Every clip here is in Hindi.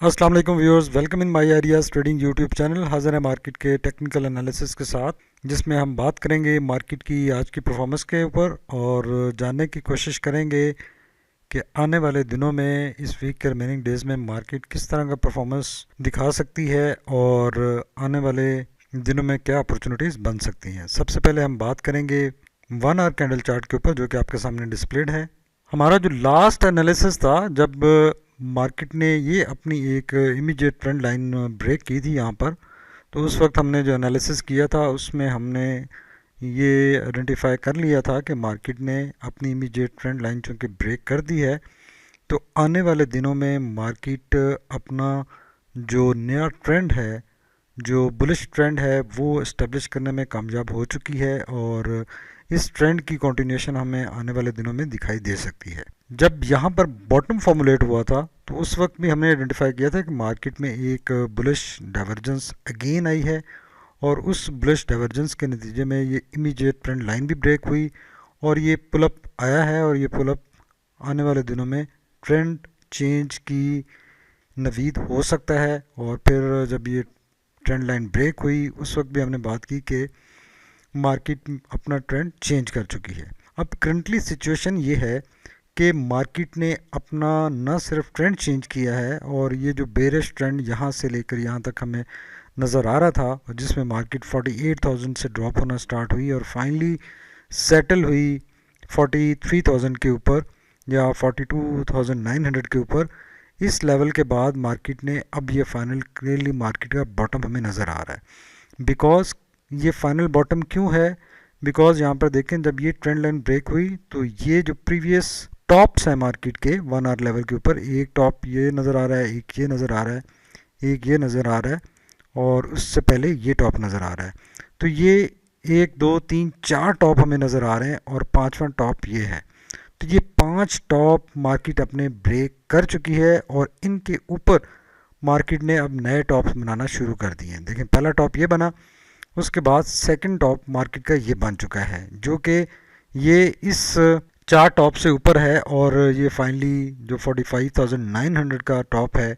अस्सलाम वालेकुम viewers, welcome in my areas trading YouTube channel. हाजिर है मार्केट के टेक्निकल एनालिसिस के साथ, जिसमें हम बात करेंगे मार्केट की आज की परफॉर्मेंस के ऊपर और जानने की कोशिश करेंगे कि आने वाले दिनों में इस वीक के रिमेनिंग डेज में मार्केट किस तरह का परफॉर्मेंस दिखा सकती है और आने वाले दिनों में क्या अपॉर्चुनिटीज़ बन सकती हैं। सबसे पहले हम बात करेंगे 1 आवर कैंडल चार्ट के ऊपर, जो कि आपके सामने डिस्प्लेड है। हमारा जो लास्ट एनालिसिस था, जब मार्केट ने ये अपनी एक इमीडिएट ट्रेंड लाइन ब्रेक की थी यहाँ पर, तो उस वक्त हमने जो एनालिसिस किया था उसमें हमने ये आइडेंटिफाई कर लिया था कि मार्केट ने अपनी इमीडिएट ट्रेंड लाइन चूँकि ब्रेक कर दी है, तो आने वाले दिनों में मार्केट अपना जो नया ट्रेंड है, जो बुलिश ट्रेंड है, वो इस्टेब्लिश करने में कामयाब हो चुकी है और इस ट्रेंड की कंटिन्यूएशन हमें आने वाले दिनों में दिखाई दे सकती है। जब यहाँ पर बॉटम फॉर्मुलेट हुआ था, तो उस वक्त भी हमने आइडेंटिफाई किया था कि मार्केट में एक बुलिश डाइवर्जेंस अगेन आई है और उस बुलिश डाइवर्जेंस के नतीजे में ये इमीडिएट ट्रेंड लाइन भी ब्रेक हुई और ये पुलअप आया है और ये पुलअप आने वाले दिनों में ट्रेंड चेंज की नवीद हो सकता है। और फिर जब ये ट्रेंड लाइन ब्रेक हुई, उस वक्त भी हमने बात की कि मार्केट अपना ट्रेंड चेंज कर चुकी है। अब करंटली सिचुएशन ये है कि मार्केट ने अपना न सिर्फ ट्रेंड चेंज किया है, और ये जो बेरिश ट्रेंड यहाँ से लेकर यहाँ तक हमें नज़र आ रहा था, जिसमें मार्केट 48,000 से ड्रॉप होना स्टार्ट हुई और फाइनली सेटल हुई 43,000 के ऊपर या 42,900 के ऊपर। इस लेवल के बाद मार्केट ने अब ये फाइनल क्लियरली मार्केट का बॉटम हमें नज़र आ रहा है। बिकॉज ये फाइनल बॉटम क्यों है? बिकॉज यहाँ पर देखें, जब ये ट्रेंड लाइन ब्रेक हुई तो ये जो प्रीवियस टॉप्स हैं मार्केट के 1 आवर लेवल के ऊपर, एक टॉप ये नज़र आ रहा है, एक ये नज़र आ रहा है, एक ये नज़र आ रहा है और उससे पहले ये टॉप नज़र आ रहा है। तो ये 1 2 3 4 टॉप हमें नज़र आ रहे हैं और पांचवा टॉप ये है। तो ये 5 टॉप मार्केट अपने ब्रेक कर चुकी है और इनके ऊपर मार्केट ने अब नए टॉप्स बनाना शुरू कर दिए हैं। देखें, पहला टॉप ये बना, उसके बाद सेकंड टॉप मार्केट का ये बन चुका है, जो कि ये इस 4 टॉप से ऊपर है और ये फाइनली जो 45,900 का टॉप है,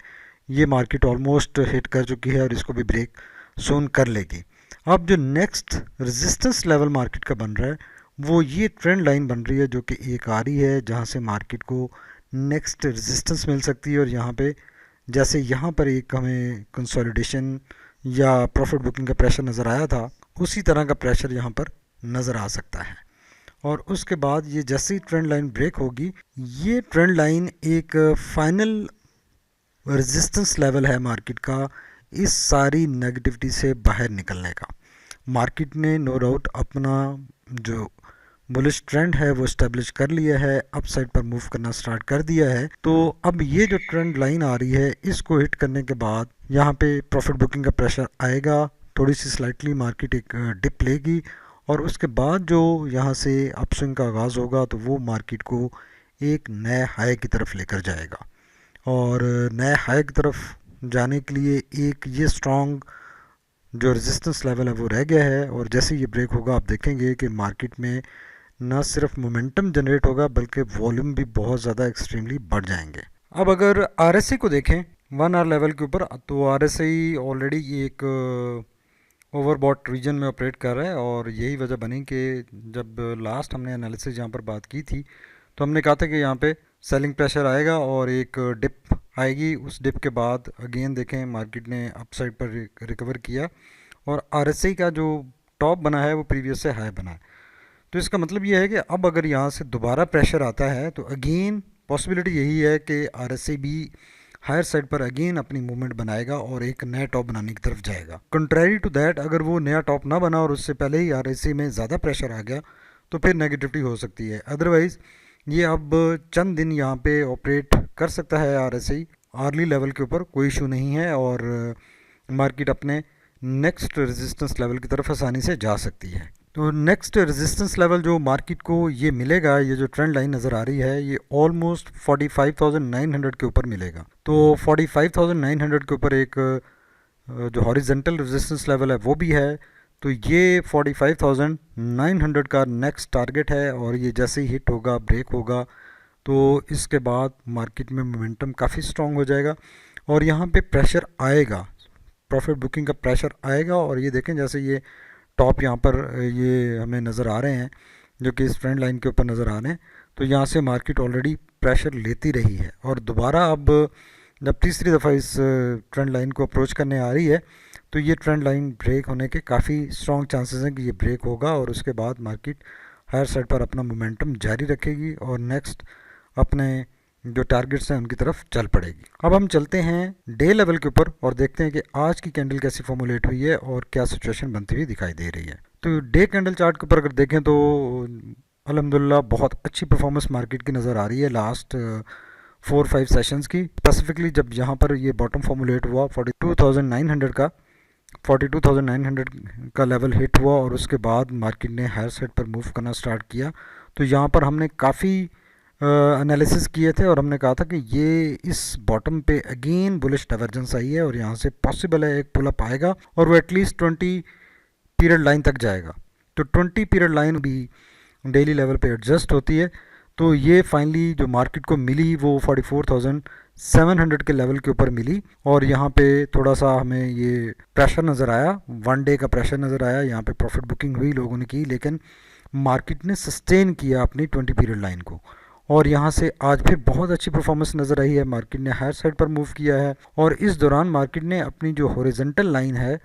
ये मार्केट ऑलमोस्ट हिट कर चुकी है और इसको भी ब्रेक सोन कर लेगी। अब जो नेक्स्ट रेजिस्टेंस लेवल मार्केट का बन रहा है, वो ये ट्रेंड लाइन बन रही है, जो कि एक आ रही है जहाँ से मार्केट को नेक्स्ट रेजिस्टेंस मिल सकती है। और यहाँ पे जैसे यहाँ पर एक हमें कंसोलिडेशन या प्रॉफिट बुकिंग का प्रेशर नज़र आया था, उसी तरह का प्रेशर यहाँ पर नज़र आ सकता है। और उसके बाद ये जैसे ही ट्रेंड लाइन ब्रेक होगी, ये ट्रेंड लाइन एक फाइनल रेजिस्टेंस लेवल है मार्केट का इस सारी नेगेटिविटी से बाहर निकलने का। मार्केट ने नो डाउट अपना जो बुलिश ट्रेंड है वो स्टेब्लिश कर लिया है, अप साइड पर मूव करना स्टार्ट कर दिया है। तो अब ये जो ट्रेंड लाइन आ रही है, इसको हिट करने के बाद यहाँ पे प्रॉफिट बुकिंग का प्रेशर आएगा, थोड़ी सी स्लाइटली मार्केट एक डिप लेगी और उसके बाद जो यहाँ से अपस्विंग का आगाज़ होगा, तो वो मार्केट को एक नए हाई की तरफ लेकर जाएगा। और नए हाई की तरफ जाने के लिए एक ये स्ट्रॉन्ग जो रेजिस्टेंस लेवल है वो रह गया है, और जैसे ये ब्रेक होगा आप देखेंगे कि मार्केट में ना सिर्फ मोमेंटम जनरेट होगा बल्कि वॉल्यूम भी बहुत ज़्यादा एक्सट्रीमली बढ़ जाएंगे। अब अगर आरएसआई को देखें 1 आवर लेवल के ऊपर, तो आरएसआई ऑलरेडी एक ओवरबॉट रीजन में ऑपरेट कर रहा है और यही वजह बनी कि जब लास्ट हमने एनालिसिस यहाँ पर बात की थी, तो हमने कहा था कि यहाँ पे सेलिंग प्रेशर आएगा और एक डिप आएगी। उस डिप के बाद अगेन देखें मार्केट ने अपसाइड पर रिकवर किया और आरएसआई का जो टॉप बना है वो प्रीवियस से हाई बना है। तो इसका मतलब ये है कि अब अगर यहाँ से दोबारा प्रेशर आता है, तो अगेन पॉसिबिलिटी यही है कि आरएसआई भी हायर साइड पर अगेन अपनी मूवमेंट बनाएगा और एक नया टॉप बनाने की तरफ जाएगा। कंट्रेरी टू दैट, अगर वो नया टॉप ना बना और उससे पहले ही आरएसआई में ज़्यादा प्रेशर आ गया, तो फिर नेगेटिविटी हो सकती है। अदरवाइज़ ये अब चंद दिन यहाँ पे ऑपरेट कर सकता है आरएसआई आर्ली लेवल के ऊपर, कोई इशू नहीं है और मार्केट अपने नेक्स्ट रेजिस्टेंस लेवल की तरफ आसानी से जा सकती है। तो नेक्स्ट रेजिस्टेंस लेवल जो मार्केट को ये मिलेगा, ये जो ट्रेंड लाइन नज़र आ रही है, ये ऑलमोस्ट 45,900 के ऊपर मिलेगा। तो 45,900 के ऊपर एक जो हॉरिजेंटल रेजिस्टेंस लेवल है वो भी है। तो ये 45,900 का नेक्स्ट टारगेट है और ये जैसे ही हिट होगा, ब्रेक होगा, तो इसके बाद मार्केट में मोमेंटम काफ़ी स्ट्रॉन्ग हो जाएगा। और यहाँ पे प्रेशर आएगा, प्रॉफिट बुकिंग का प्रेशर आएगा। और ये देखें जैसे ये टॉप यहाँ पर ये हमें नज़र आ रहे हैं जो कि इस ट्रेंड लाइन के ऊपर नज़र आ रहे हैं। तो यहाँ से मार्केट ऑलरेडी प्रेशर लेती रही है और दोबारा अब जब तीसरी दफ़ा इस ट्रेंड लाइन को अप्रोच करने आ रही है तो ये ट्रेंड लाइन ब्रेक होने के काफ़ी स्ट्रॉन्ग चांसेस हैं कि ये ब्रेक होगा और उसके बाद मार्केट हायर साइड पर अपना मोमेंटम जारी रखेगी और नेक्स्ट अपने जो टारगेट्स हैं उनकी तरफ चल पड़ेगी। अब हम चलते हैं डे लेवल के ऊपर और देखते हैं कि आज की कैंडल कैसी फॉर्मुलेट हुई है और क्या सिचुएशन बनती हुई दिखाई दे रही है। तो डे कैंडल चार्ट के ऊपर अगर देखें तो अल्हम्दुलिल्लाह बहुत अच्छी परफॉर्मेंस मार्केट की नज़र आ रही है लास्ट 4-5 सेशंस की। स्पेसिफिकली जब यहाँ पर ये बॉटम फॉर्मुलेट हुआ 42,900 का 42,900 का लेवल हिट हुआ और उसके बाद मार्केट ने हायर साइड पर मूव करना स्टार्ट किया। तो यहाँ पर हमने काफ़ी एनालिसिस किए थे और हमने कहा था कि ये इस बॉटम पे अगेन बुलिश डाइवर्जेंस आई है और यहाँ से पॉसिबल है एक पुल अप आएगा और वो एटलीस्ट 20 पीरियड लाइन तक जाएगा। तो 20 पीरियड लाइन भी डेली लेवल पे एडजस्ट होती है। तो ये फाइनली जो मार्केट को मिली वो 44,700 के लेवल के ऊपर मिली और यहाँ पे थोड़ा सा हमें ये प्रेशर नज़र आया, वन डे का प्रेशर नज़र आया। यहाँ पे प्रॉफिट बुकिंग हुई लोगों ने की, लेकिन मार्केट ने सस्टेन किया अपनी 20 पीरियड लाइन को और यहाँ से आज फिर बहुत अच्छी परफॉर्मेंस नज़र आई है। मार्केट ने हायर साइड पर मूव किया है और इस दौरान मार्केट ने अपनी जो हॉरिजॉन्टल लाइन है,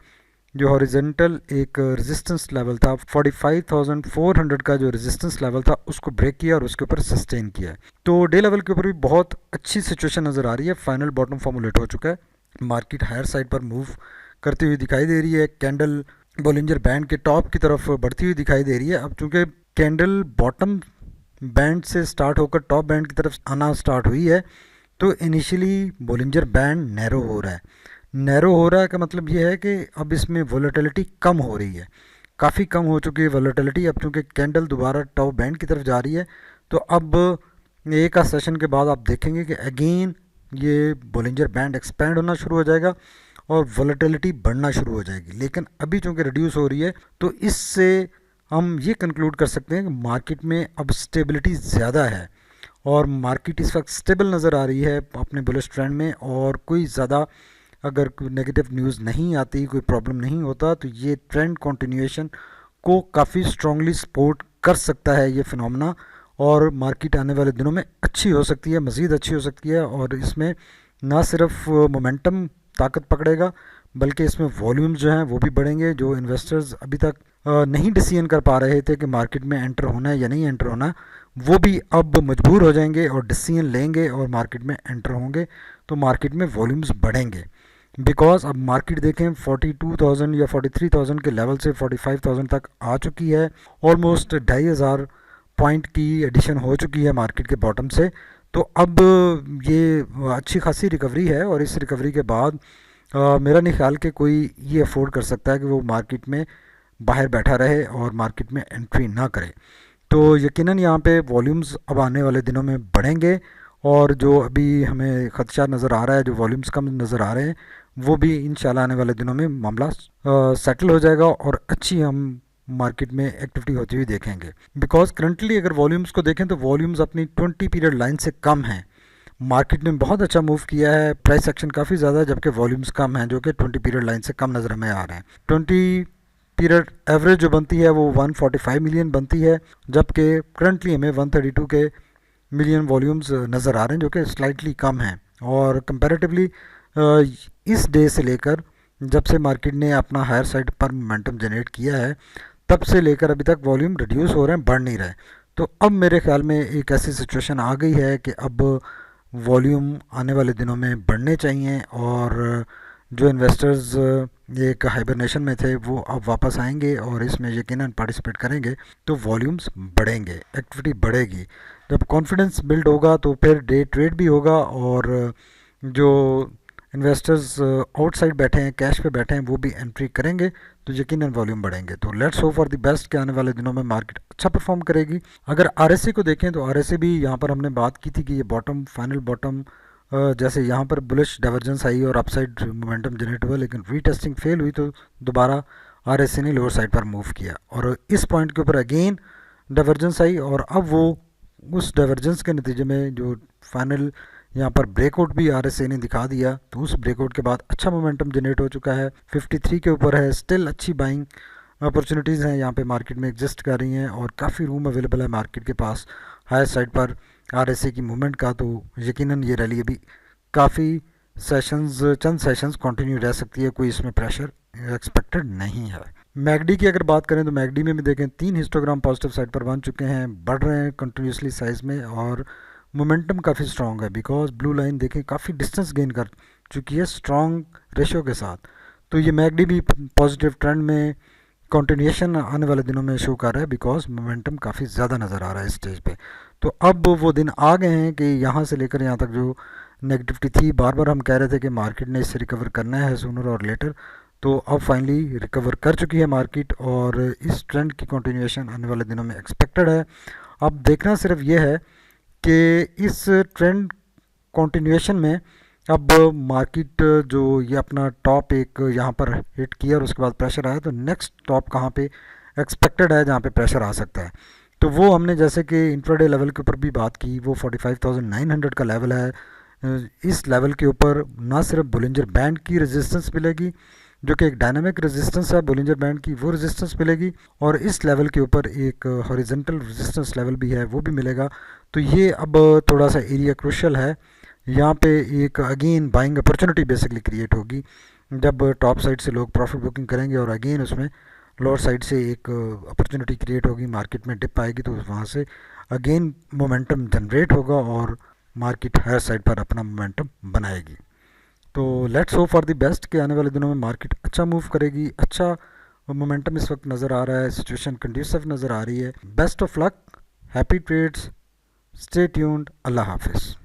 जो हॉरिजॉन्टल एक रेजिस्टेंस लेवल था 45,400 का जो रेजिस्टेंस लेवल था उसको ब्रेक किया और उसके ऊपर सस्टेन किया है। तो डे लेवल के ऊपर भी बहुत अच्छी सिचुएशन नज़र आ रही है। फाइनल बॉटम फॉर्मुलेट हो चुका है, मार्केट हायर साइड पर मूव करती हुई दिखाई दे रही है। कैंडल बोलिंजर बैंड के टॉप की तरफ बढ़ती हुई दिखाई दे रही है। अब चूँकि कैंडल बॉटम बैंड से स्टार्ट होकर टॉप बैंड की तरफ आना स्टार्ट हुई है तो इनिशियली बोलिंजर बैंड नैरो हो रहा है। नैरो हो रहा है का मतलब ये है कि अब इसमें वोलेटिलिटी कम हो रही है, काफ़ी कम हो चुकी है वोलेटिलिटी। अब चूँकि कैंडल दोबारा टॉप बैंड की तरफ जा रही है तो अब एक आध सेशन के बाद आप देखेंगे कि अगेन ये बोलिंजर बैंड एक्सपेंड होना शुरू हो जाएगा और वोलेटिलिटी बढ़ना शुरू हो जाएगी। लेकिन अभी चूँकि रिड्यूस हो रही है तो इससे हम ये कंक्लूड कर सकते हैं कि मार्केट में अब स्टेबिलिटी ज़्यादा है और मार्केट इस वक्त स्टेबल नज़र आ रही है अपने बुलिश ट्रेंड में और कोई ज़्यादा अगर नेगेटिव न्यूज़ नहीं आती, कोई प्रॉब्लम नहीं होता तो ये ट्रेंड कंटिन्यूएशन को काफ़ी स्ट्रांगली सपोर्ट कर सकता है ये फिनोमेना और मार्केट आने वाले दिनों में अच्छी हो सकती है, मज़ीद अच्छी हो सकती है। और इसमें ना सिर्फ मोमेंटम ताकत पकड़ेगा बल्कि इसमें वॉल्यूम्स जो हैं वो भी बढ़ेंगे। जो इन्वेस्टर्स अभी तक नहीं डिसीजन कर पा रहे थे कि मार्केट में एंटर होना है या नहीं एंटर होना, वो भी अब मजबूर हो जाएंगे और डिसीजन लेंगे और मार्केट में एंटर होंगे। तो मार्केट में वॉल्यूम्स बढ़ेंगे बिकॉज अब मार्केट देखें 42,000 या 43,000 के लेवल से 45,000 तक आ चुकी है। ऑलमोस्ट 2,500 पॉइंट की एडिशन हो चुकी है मार्केट के बॉटम से। तो अब ये अच्छी खासी रिकवरी है और इस रिकवरी के बाद मेरा नहीं ख्याल कि कोई ये अफोर्ड कर सकता है कि वो मार्केट में बाहर बैठा रहे और मार्केट में एंट्री ना करे। तो यकीनन यहाँ पे वॉल्यूम्स अब आने वाले दिनों में बढ़ेंगे और जो अभी हमें खदशा नज़र आ रहा है, जो वॉल्यूम्स कम नज़र आ रहे हैं, वो भी इंशाल्लाह आने वाले दिनों में मामला सेटल हो जाएगा और अच्छी हम मार्केट में एक्टिविटी होती हुई देखेंगे। बिकॉज करंटली अगर वॉल्यूम्स को देखें तो वॉल्यूम्स अपनी 20 पीरियड लाइन से कम हैं। मार्केट ने बहुत अच्छा मूव किया है, प्राइस एक्शन काफ़ी ज़्यादा है जबकि वॉल्यूम्स कम हैं जो कि 20 पीरियड लाइन से कम नज़र हमें आ रहे हैं। 20 पीरियड एवरेज जो बनती है वो 145 मिलियन बनती है जबकि करंटली हमें 132 के मिलियन वॉल्यूम्स नज़र आ रहे हैं जो कि स्लाइटली कम हैं। और कंपैरेटिवली इस डे से लेकर जब से मार्केट ने अपना हायर साइड पर मोमेंटम जनरेट किया है तब से लेकर अभी तक वॉल्यूम रिड्यूस हो रहे हैं, बढ़ नहीं रहे। तो अब मेरे ख्याल में एक ऐसी सिचुएशन आ गई है कि अब वॉल्यूम आने वाले दिनों में बढ़ने चाहिए और जो इन्वेस्टर्स एक हाइबरनेशन में थे वो अब वापस आएंगे और इसमें यकीनन पार्टिसिपेट करेंगे तो वॉल्यूम्स बढ़ेंगे, एक्टिविटी बढ़ेगी। जब कॉन्फिडेंस बिल्ड होगा तो फिर डे ट्रेड भी होगा और जो इन्वेस्टर्स आउटसाइड बैठे हैं, कैश पे बैठे हैं, वो भी एंट्री करेंगे तो यकीनन वॉल्यूम बढ़ेंगे। तो let's hope for the best कि आने वाले दिनों में मार्केट अच्छा परफॉर्म करेगी। अगर आरएसए को देखें तो आरएसए भी यहाँ पर हमने बात की थी कि ये बॉटम फाइनल बॉटम जैसे यहाँ पर बुलिश डाइवर्जेंस आई और अपसाइड मोमेंटम जनरेट हुआ लेकिन रीटेस्टिंग फेल हुई तो दोबारा आरएसए ने लोअर साइड पर मूव किया और इस पॉइंट के ऊपर अगेन डाइवर्जेंस आई और अब वो उस डाइवर्जेंस के नतीजे में जो फाइनल यहाँ पर ब्रेकआउट भी आरएसए ने दिखा दिया, तो उस ब्रेकआउट के बाद अच्छा मोमेंटम जनरेट हो चुका है, 53 के ऊपर है, स्टिल अच्छी बाइंग अपॉर्चुनिटीज़ हैं यहाँ पे मार्केट में एग्जिस्ट कर रही हैं और काफ़ी रूम अवेलेबल है मार्केट के पास हायर साइड पर आरएसए की मूवमेंट का। तो यकीनन ये रैली अभी काफ़ी सेशंस, चंद सेशंस कंटिन्यू रह सकती है, कोई इसमें प्रेशर एक्सपेक्टेड नहीं है। मैगडी की अगर बात करें तो मैगडी में भी देखें 3 हिस्टोग्राम पॉजिटिव साइड पर बन चुके हैं, बढ़ रहे हैं कंटिन्यूसली साइज में और मोमेंटम काफ़ी स्ट्रॉन्ग है, बिकॉज ब्लू लाइन देखें काफ़ी डिस्टेंस गेन कर चुकी है स्ट्रॉन्ग रेशियो के साथ। तो ये मैगडी भी पॉजिटिव ट्रेंड में कंटिन्यूएशन आने वाले दिनों में शो कर रहा है, बिकॉज मोमेंटम काफ़ी ज़्यादा नज़र आ रहा है इस स्टेज पे। तो अब वो दिन आ गए हैं कि यहाँ से लेकर यहाँ तक जो नेगेटिविटी थी, बार बार हम कह रहे थे कि मार्केट ने इससे रिकवर करना है सूनर और लेटर, तो अब फाइनली रिकवर कर चुकी है मार्केट और इस ट्रेंड की कंटिन्यूएशन आने वाले दिनों में एक्सपेक्टेड है। अब देखना सिर्फ ये है कि इस ट्रेंड कंटिन्यूएशन में अब मार्केट जो ये अपना टॉप एक यहाँ पर हिट किया और उसके बाद प्रेशर आया, तो नेक्स्ट टॉप कहाँ पे एक्सपेक्टेड है जहाँ पे प्रेशर आ सकता है। तो वो हमने जैसे कि इंट्राडे लेवल के ऊपर भी बात की, वो 45,900 का लेवल है। इस लेवल के ऊपर ना सिर्फ बोलिंजर बैंड की रेजिस्टेंस मिलेगी जो कि एक डायनामिक रेजिस्टेंस है बोलिंजर बैंड की, वो रेजिस्टेंस मिलेगी और इस लेवल के ऊपर एक हॉरिजॉन्टल रेजिस्टेंस लेवल भी है, वो भी मिलेगा। तो ये अब थोड़ा सा एरिया क्रुशियल है, यहाँ पे एक again buying opportunity basically create होगी जब टॉप साइड से लोग प्रॉफिट बुकिंग करेंगे और अगेन उसमें लोअर साइड से एक अपॉर्चुनिटी क्रिएट होगी, मार्केट में डिप आएगी, तो वहाँ से अगेन मोमेंटम जनरेट होगा और मार्केट हायर साइड पर अपना मोमेंटम बनाएगी। तो let's hope for the best कि आने वाले दिनों में मार्केट अच्छा मूव करेगी, अच्छा मोमेंटम इस वक्त नज़र आ रहा है, सिचुएशन कंड्यूसिव नज़र आ रही है। Best of luck, happy trades, stay tuned, अल्लाह हाफिज़।